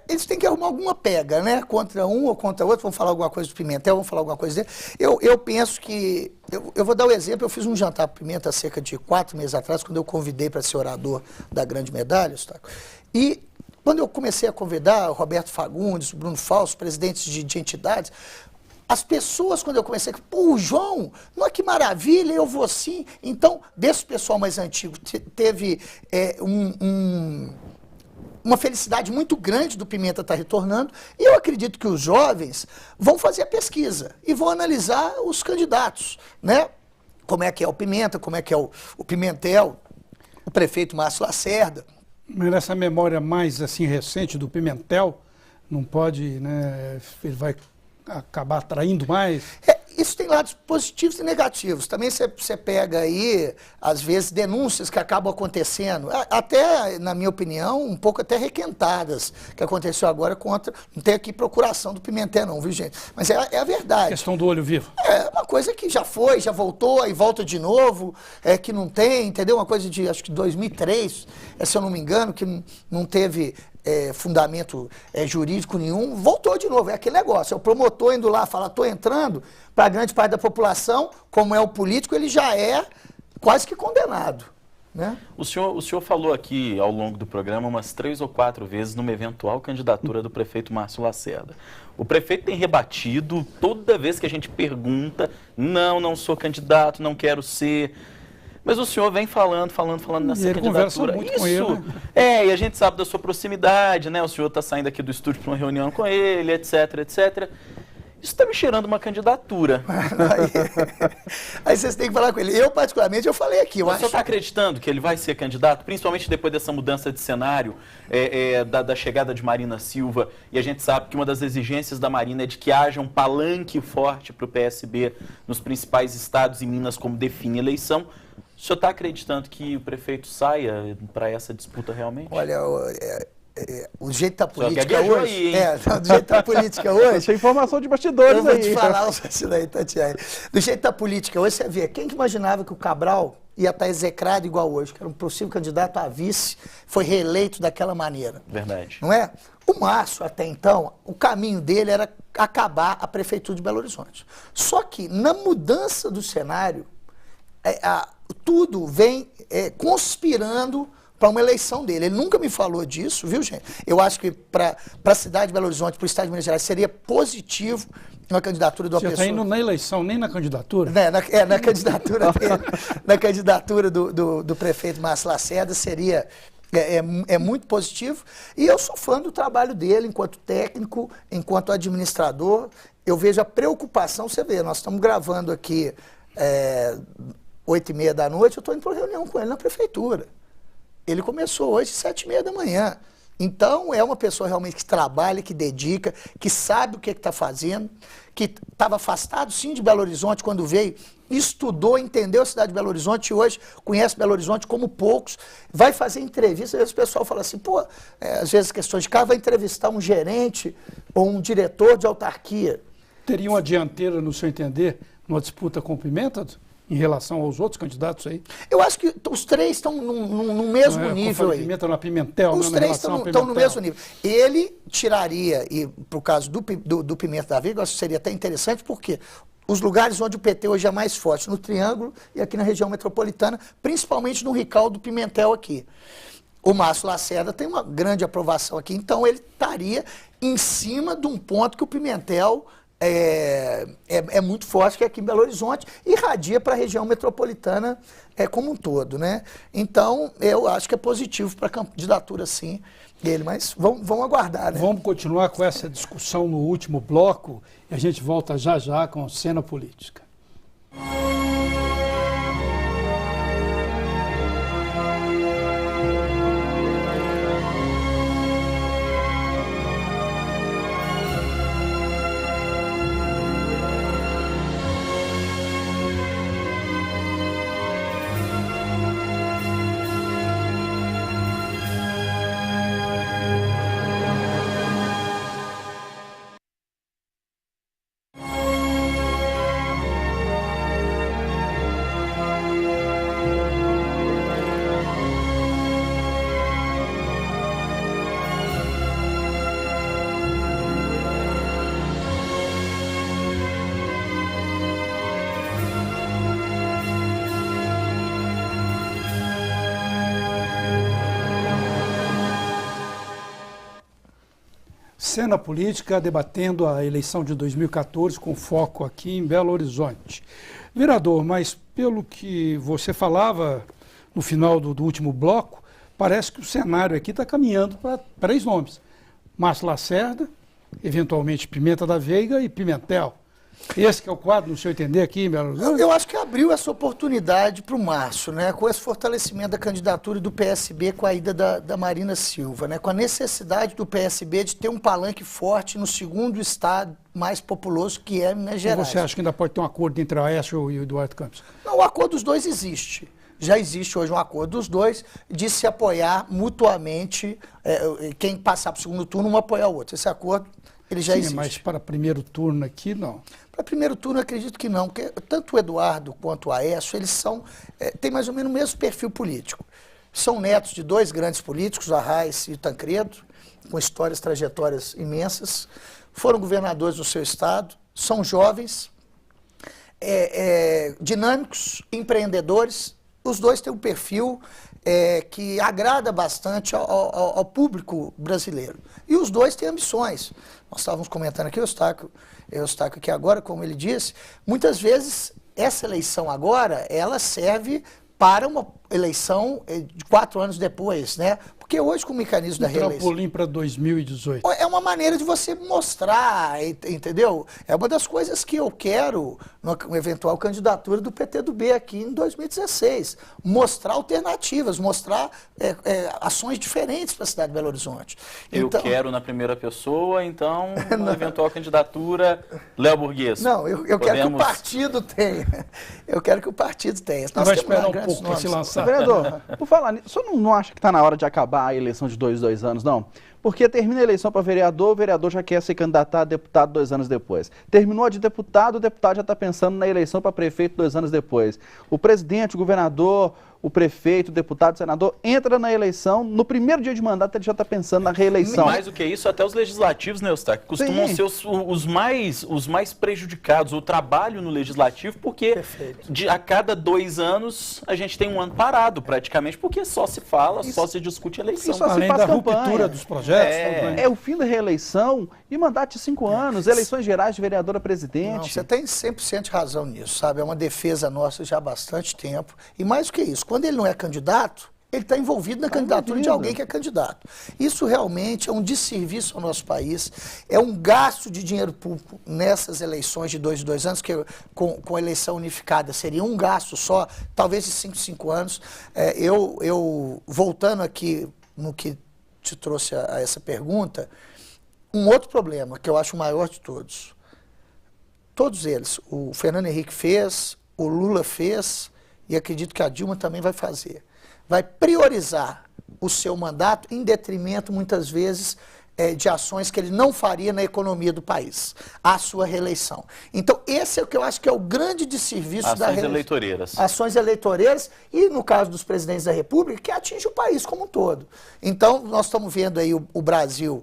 Eles têm que arrumar alguma pega, né? Contra um ou contra outro, vamos falar alguma coisa do Pimentel, vamos falar alguma coisa dele. Eu penso que... Eu vou dar um exemplo, eu fiz um jantar para Pimenta há cerca de 4 meses atrás, quando eu convidei para ser orador da Grande Medalha, e quando eu comecei a convidar o Roberto Fagundes, o Bruno Falso, presidentes de entidades, as pessoas, quando eu comecei, o João, não é que maravilha, eu vou sim. Então, desse pessoal mais antigo, teve uma felicidade muito grande do Pimenta estar retornando, e eu acredito que os jovens vão fazer a pesquisa e vão analisar os candidatos, né? Como é que é o Pimenta, como é que é o Pimentel, o prefeito Márcio Lacerda. Mas nessa memória mais assim recente do Pimentel, não pode, né, ele vai acabar atraindo mais? Isso tem lados positivos e negativos. Também você pega aí, às vezes, denúncias que acabam acontecendo, até, na minha opinião, um pouco até requentadas, que aconteceu agora contra... Não tem aqui procuração do Pimentel não, viu, gente? Mas é a verdade. A questão do olho vivo. É uma coisa que já foi, já voltou, aí volta de novo, que não tem, entendeu? Uma coisa de, acho que 2003, se eu não me engano, que não teve... fundamento jurídico nenhum, voltou de novo, é aquele negócio, é o promotor indo lá, fala, estou entrando, para grande parte da população, como é o político, ele já é quase que condenado, né? O senhor falou aqui, ao longo do programa, umas 3 ou 4 vezes numa eventual candidatura do prefeito Márcio Lacerda. O prefeito tem rebatido, toda vez que a gente pergunta, não sou candidato, não quero ser... Mas o senhor vem falando nessa candidatura. Muito com ele, né? E a gente sabe da sua proximidade, né? O senhor está saindo aqui do estúdio para uma reunião com ele, etc, etc. Isso está me cheirando uma candidatura. Aí vocês têm que falar com ele. Eu, particularmente, eu falei aqui. O senhor está acreditando que ele vai ser candidato, principalmente depois dessa mudança de cenário, da chegada de Marina Silva, e a gente sabe que uma das exigências da Marina é de que haja um palanque forte para o PSB nos principais estados e Minas, como define a eleição. O senhor está acreditando que o prefeito saia para essa disputa realmente? Olha, o jeito da política hoje... Aí, do jeito da política hoje... Essa informação de bastidores aí. Eu vou te falar os bastidores, Tatiana. Do jeito da política hoje, você vê, quem que imaginava que o Cabral ia estar execrado igual hoje, que era um possível candidato a vice, foi reeleito daquela maneira. Verdade. Não é? O Márcio, até então, o caminho dele era acabar a prefeitura de Belo Horizonte. Só que, na mudança do cenário, tudo vem conspirando para uma eleição dele. Ele nunca me falou disso, viu, gente? Eu acho que para a cidade de Belo Horizonte, para o estado de Minas Gerais, seria positivo uma candidatura de uma pessoa... Você está indo na eleição, nem na candidatura? Na candidatura dele, na candidatura do prefeito Márcio Lacerda seria... É muito positivo. E eu sou fã do trabalho dele enquanto técnico, enquanto administrador. Eu vejo a preocupação, você vê, nós estamos gravando aqui 8h30 da noite, eu estou indo para uma reunião com ele na prefeitura. Ele começou hoje às 7h30 da manhã. Então, é uma pessoa realmente que trabalha, que dedica, que sabe o que está fazendo, que estava afastado, sim, de Belo Horizonte quando veio, estudou, entendeu a cidade de Belo Horizonte e hoje conhece Belo Horizonte como poucos, vai fazer entrevista, às vezes o pessoal fala assim, às vezes questões de carro, vai entrevistar um gerente ou um diretor de autarquia. Teria uma dianteira, no seu entender, numa disputa com o Pimenta, em relação aos outros candidatos aí? Eu acho que os três estão no mesmo nível aí. Pimenta na Pimentel, os três estão no mesmo nível. Ele tiraria, e para o caso do Pimenta da Veiga, eu acho que seria até interessante, porque os lugares onde o PT hoje é mais forte, no Triângulo e aqui na região metropolitana, principalmente no Ricaldo Pimentel aqui. O Márcio Lacerda tem uma grande aprovação aqui, então ele estaria em cima de um ponto que o Pimentel é muito forte, que é aqui em Belo Horizonte, e irradia para a região metropolitana como um todo, né? Então, eu acho que é positivo para a candidatura, sim, dele, mas vamos aguardar, né? Vamos continuar com essa discussão no último bloco, e a gente volta já já com a cena política. Cena política, debatendo a eleição de 2014 com foco aqui em Belo Horizonte. Vereador, mas pelo que você falava no final do último bloco, parece que o cenário aqui está caminhando para 3 nomes. Márcio Lacerda, eventualmente Pimenta da Veiga e Pimentel. Esse que é o quadro, no seu entender, aqui em Belo Horizonte? Eu acho que abriu essa oportunidade para o Márcio, né? Com esse fortalecimento da candidatura do PSB com a ida da Marina Silva, né? Com a necessidade do PSB de ter um palanque forte no segundo estado mais populoso, que é Minas Gerais. Ou você acha que ainda pode ter um acordo entre a Aécio e o Eduardo Campos? Não, o acordo dos dois existe. Já existe hoje um acordo dos dois de se apoiar mutuamente, quem passar para o segundo turno, um apoiar o outro. Esse acordo, ele já existe. Mas para primeiro turno aqui, não. Para primeiro turno, eu acredito que não, porque tanto o Eduardo quanto o Aécio, eles têm mais ou menos o mesmo perfil político. São netos de 2 grandes políticos, o Arraes e o Tancredo, com histórias, trajetórias imensas, foram governadores do seu estado, são jovens, dinâmicos, empreendedores. Os dois têm um perfil que agrada bastante ao público brasileiro. E os dois têm ambições. Nós estávamos comentando aqui, eu destaco aqui agora, como ele disse, muitas vezes essa eleição agora, ela serve para eleição de 4 anos depois, né? Porque hoje com o mecanismo da reeleição... trampolim para 2018. É uma maneira de você mostrar, entendeu? É uma das coisas que eu quero na eventual candidatura do PTdoB aqui em 2016. Mostrar alternativas, mostrar ações diferentes para a cidade de Belo Horizonte. Eu quero na primeira pessoa, então, na eventual candidatura, Léo Burguês. Não, eu quero que o partido tenha. Eu quero que o partido tenha. Nós vai esperar um pouco para se lançar. Vereador, por falar nisso, o senhor não acha que está na hora de acabar a eleição de 2 anos, não? Porque termina a eleição para vereador, o vereador já quer se candidatar a deputado 2 anos depois. Terminou a de deputado, o deputado já está pensando na eleição para prefeito 2 anos depois. O presidente, o governador, o prefeito, o deputado, o senador, entra na eleição, no primeiro dia de mandato ele já está pensando na reeleição. Mais do que isso, até os legislativos, né, Eustáquio, costumam ser os mais prejudicados, o trabalho no legislativo, porque a cada 2 anos a gente tem um ano parado, praticamente, porque só se fala, só se discute eleição. Além da ruptura dos projetos. É o fim da reeleição e mandato de 5 anos, eleições gerais de vereador a presidente. Não, você tem 100% de razão nisso, sabe? É uma defesa nossa já há bastante tempo. E mais do que isso, quando ele não é candidato, ele está envolvido na candidatura de alguém que é candidato. Isso realmente é um desserviço ao nosso país, é um gasto de dinheiro público nessas eleições de 2 em 2 anos, que com a eleição unificada seria um gasto só, talvez de 5 em 5 anos. Eu voltando aqui no que te trouxe a essa pergunta, um outro problema que eu acho o maior de todos. Todos eles, o Fernando Henrique fez, o Lula fez, e acredito que a Dilma também vai fazer. Vai priorizar o seu mandato em detrimento, muitas vezes, de ações que ele não faria na economia do país, a sua reeleição. Então, esse é o que eu acho que é o grande desserviço da reeleição. Ações eleitoreiras. Ações eleitoreiras e, no caso dos presidentes da República, que atinge o país como um todo. Então, nós estamos vendo aí o Brasil...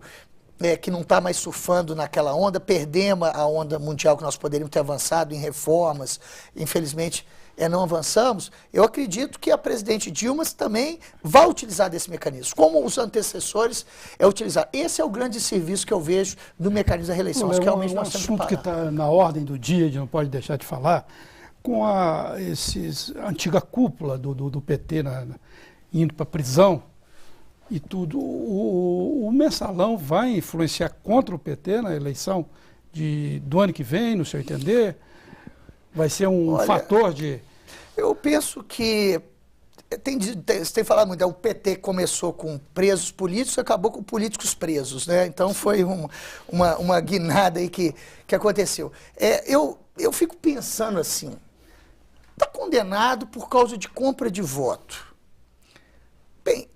que não está mais surfando naquela onda, perdemos a onda mundial que nós poderíamos ter avançado em reformas, infelizmente não avançamos. Eu acredito que a presidente Dilma também vai utilizar desse mecanismo, como os antecessores utilizaram. Esse é o grande serviço que eu vejo do mecanismo da reeleição. Um assunto que está na ordem do dia, a gente não pode deixar de falar, com a antiga cúpula do PT indo para a prisão, e tudo, o mensalão vai influenciar contra o PT na eleição do ano que vem, no seu entender? Vai ser um fator de... Eu penso que... Você tem falado muito, o PT começou com presos políticos e acabou com políticos presos, né? Então foi uma guinada aí que aconteceu. Eu fico pensando assim, está condenado por causa de compra de voto. Bem,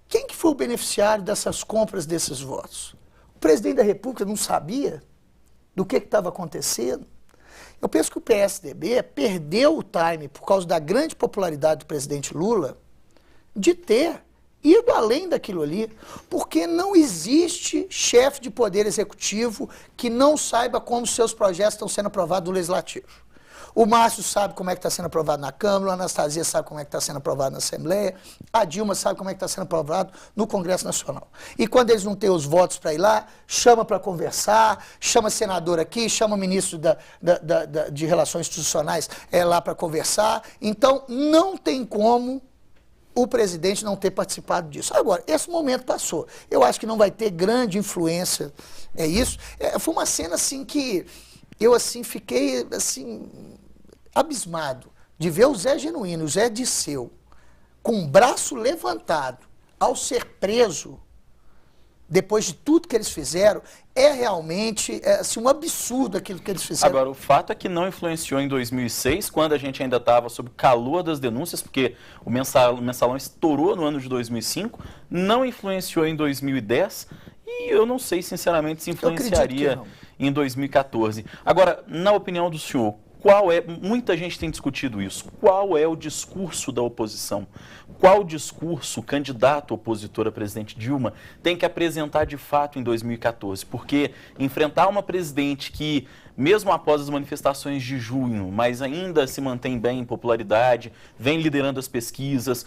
quem que foi o beneficiário dessas compras desses votos? O presidente da República não sabia do que estava acontecendo? Eu penso que o PSDB perdeu o time, por causa da grande popularidade do presidente Lula, de ter ido além daquilo ali, porque não existe chefe de poder executivo que não saiba como seus projetos estão sendo aprovados no Legislativo. O Márcio sabe como é que está sendo aprovado na Câmara, a Anastasia sabe como é que está sendo aprovado na Assembleia, a Dilma sabe como é que está sendo aprovado no Congresso Nacional. E quando eles não têm os votos para ir lá, chama para conversar, chama senador aqui, chama ministro de Relações Institucionais lá para conversar. Então, não tem como o presidente não ter participado disso. Agora, esse momento passou. Eu acho que não vai ter grande influência, isso. Foi uma cena assim que eu assim fiquei assim abismado de ver o Zé Genuíno, o Zé Disseu, com o braço levantado ao ser preso, depois de tudo que eles fizeram, realmente assim, um absurdo aquilo que eles fizeram. Agora, o fato é que não influenciou em 2006, quando a gente ainda estava sob o calor das denúncias, porque o mensalão estourou no ano de 2005, não influenciou em 2010, e eu não sei, sinceramente, se influenciaria em 2014. Agora, na opinião do senhor, muita gente tem discutido isso, qual é o discurso da oposição? Qual discurso o candidato opositor a presidente Dilma tem que apresentar de fato em 2014? Porque enfrentar uma presidente que mesmo após as manifestações de junho, mas ainda se mantém bem em popularidade, vem liderando as pesquisas,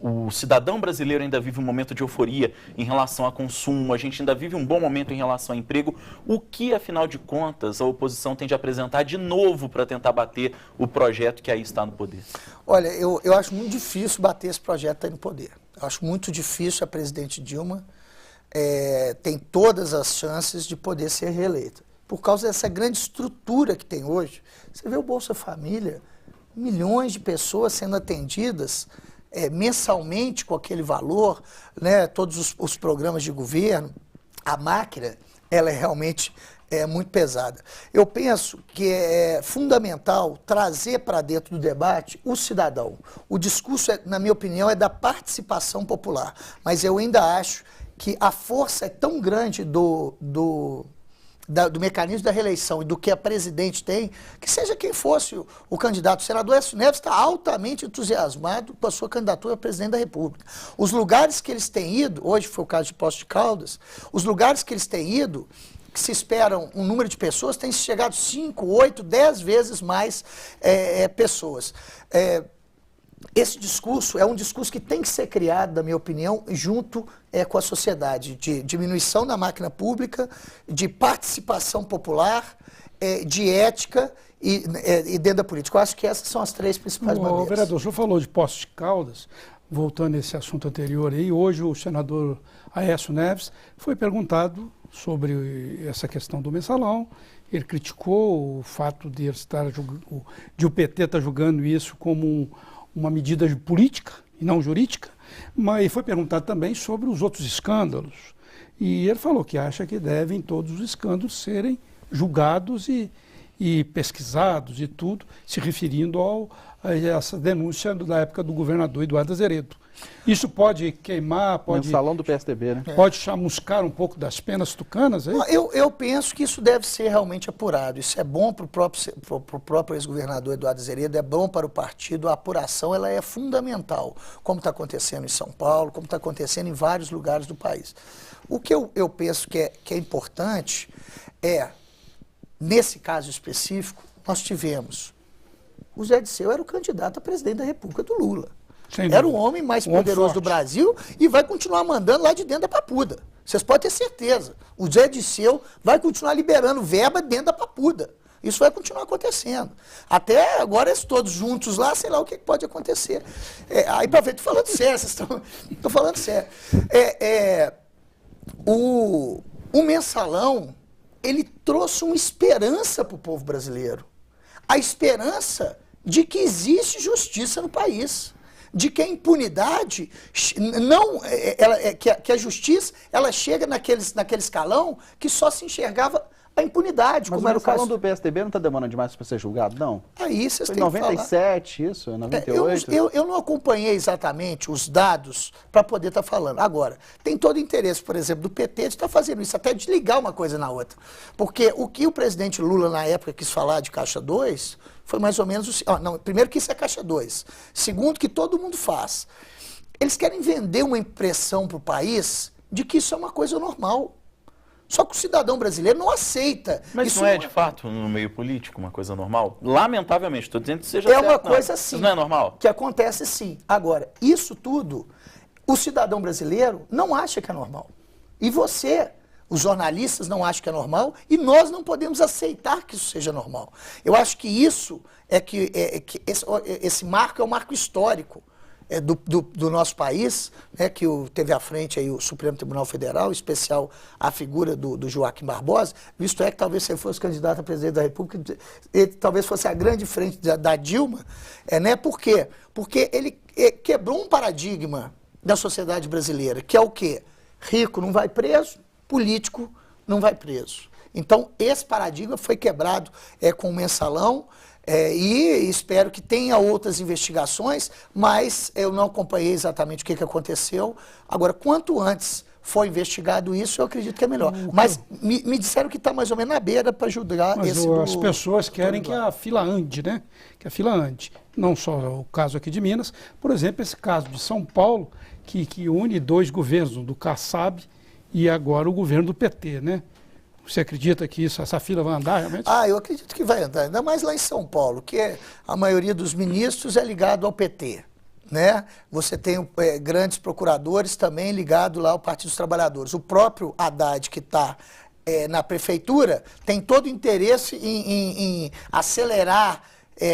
o cidadão brasileiro ainda vive um momento de euforia em relação a consumo, a gente ainda vive um bom momento em relação a emprego. O que, afinal de contas, a oposição tem de apresentar de novo para tentar bater o projeto que aí está no poder? Olha, eu acho muito difícil bater esse projeto aí no poder. Eu acho muito difícil a presidente Dilma tem todas as chances de poder ser reeleita. Por causa dessa grande estrutura que tem hoje. Você vê o Bolsa Família, milhões de pessoas sendo atendidas mensalmente com aquele valor, né, todos os programas de governo. A máquina, ela é realmente muito pesada. Eu penso que é fundamental trazer para dentro do debate o cidadão. O discurso, na minha opinião, é da participação popular, mas eu ainda acho que a força é tão grande do mecanismo da reeleição e do que a presidente tem, que seja quem fosse o candidato. O senador Aécio Neves está altamente entusiasmado com a sua candidatura a presidente da República. Os lugares que eles têm ido, hoje foi o caso de Poços de Caldas, os lugares que eles têm ido, que se esperam um número de pessoas, tem chegado 5, 8, 10 vezes mais pessoas. Esse discurso é um discurso que tem que ser criado, na minha opinião, junto com a sociedade, de diminuição da máquina pública, de participação popular, de ética e dentro da política. Eu acho que essas são as três principais bandeiras. Vereador, o senhor falou de Poços de Caldas, voltando a esse assunto anterior aí, hoje o senador Aécio Neves foi perguntado sobre essa questão do mensalão. Ele criticou o fato de o PT estar julgando isso como uma medida política e não jurídica, mas foi perguntado também sobre os outros escândalos. E ele falou que acha que devem todos os escândalos serem julgados e pesquisados e tudo, se referindo a essa denúncia da época do governador Eduardo Azeredo. Isso pode queimar, pode... Mensalão do PSDB, né? Pode chamuscar um pouco das penas tucanas, é isso? Eu penso que isso deve ser realmente apurado. Isso é bom para o próprio ex-governador Eduardo Azeredo, é bom para o partido. A apuração ela é fundamental, como está acontecendo em São Paulo, como está acontecendo em vários lugares do país. O que eu penso que é importante nesse caso específico, nós tivemos o Zé Disseu era o candidato a presidente da República do Lula. Era o homem mais poderoso do Brasil e vai continuar mandando lá de dentro da Papuda. Vocês podem ter certeza. O Zé Disseu vai continuar liberando verba dentro da Papuda. Isso vai continuar acontecendo. Até agora, eles todos juntos lá, sei lá o que pode acontecer. Aí para ver, estou falando sério, estou falando sério. O mensalão, ele trouxe uma esperança para o povo brasileiro. A esperança de que existe justiça no país. De que a impunidade, que a justiça, ela chega naquele escalão que só se enxergava a impunidade. Mas como era o caso do PSDB não está demorando demais para ser julgado, não? Aí vocês têm 97, que isso? 98? Eu não acompanhei exatamente os dados para poder estar falando. Agora, tem todo o interesse, por exemplo, do PT de estar fazendo isso, até de ligar uma coisa na outra. Porque o que o presidente Lula, na época, quis falar de Caixa 2, foi mais ou menos... primeiro que isso é Caixa 2. Segundo, que todo mundo faz. Eles querem vender uma impressão para o país de que isso é uma coisa normal. Só que o cidadão brasileiro não aceita. Mas isso não é, de fato, no meio político, uma coisa normal? Lamentavelmente, estou dizendo que seja certo. É uma coisa, sim. Isso não é normal? Que acontece, sim. Agora, isso tudo, o cidadão brasileiro não acha que é normal. E você, os jornalistas, não acham que é normal, e nós não podemos aceitar que isso seja normal. Eu acho que isso esse marco é um marco histórico. Do nosso país, né, que teve à frente aí o Supremo Tribunal Federal, em especial a figura do Joaquim Barbosa, visto que talvez se ele fosse candidato a presidente da República, ele talvez fosse a grande frente da Dilma, né? Por quê? Porque ele quebrou um paradigma da sociedade brasileira, que é o quê? Rico não vai preso, político não vai preso. Então, esse paradigma foi quebrado com o mensalão, e espero que tenha outras investigações, mas eu não acompanhei exatamente o que aconteceu. Agora, quanto antes for investigado isso, eu acredito que é melhor. Mas me disseram que está mais ou menos na beira para julgar esse... As pessoas querem que a fila ande, né? Que a fila ande. Não só o caso aqui de Minas, por exemplo, esse caso de São Paulo, que une dois governos, do Kassab e agora o governo do PT, né? Você acredita que essa fila vai andar realmente? Ah, eu acredito que vai andar, ainda mais lá em São Paulo, que a maioria dos ministros é ligado ao PT. Né? Você tem grandes procuradores também ligados lá ao Partido dos Trabalhadores. O próprio Haddad, que está na prefeitura, tem todo o interesse em acelerar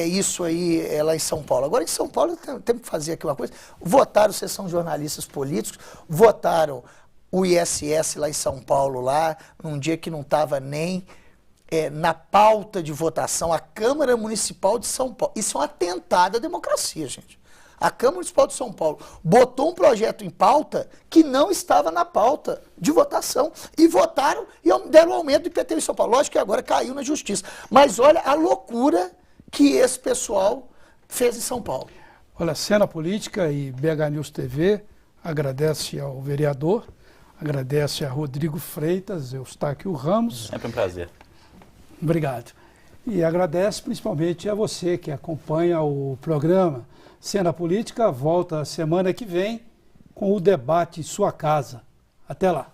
isso aí lá em São Paulo. Agora, em São Paulo, temos que fazer aqui uma coisa. Votaram, vocês são jornalistas políticos, votaram o ISS lá em São Paulo, lá, num dia que não estava nem na pauta de votação, a Câmara Municipal de São Paulo. Isso é um atentado à democracia, gente. A Câmara Municipal de São Paulo botou um projeto em pauta que não estava na pauta de votação. E votaram e deram aumento do IPTU em São Paulo. Lógico que agora caiu na justiça. Mas olha a loucura que esse pessoal fez em São Paulo. Olha, Cena Política e BH News TV agradece ao vereador, agradece a Rodrigo Freitas, Eustáquio Ramos. Sempre um prazer. Obrigado. E agradece principalmente a você que acompanha o programa. Cena Política volta semana que vem com o debate em sua casa. Até lá.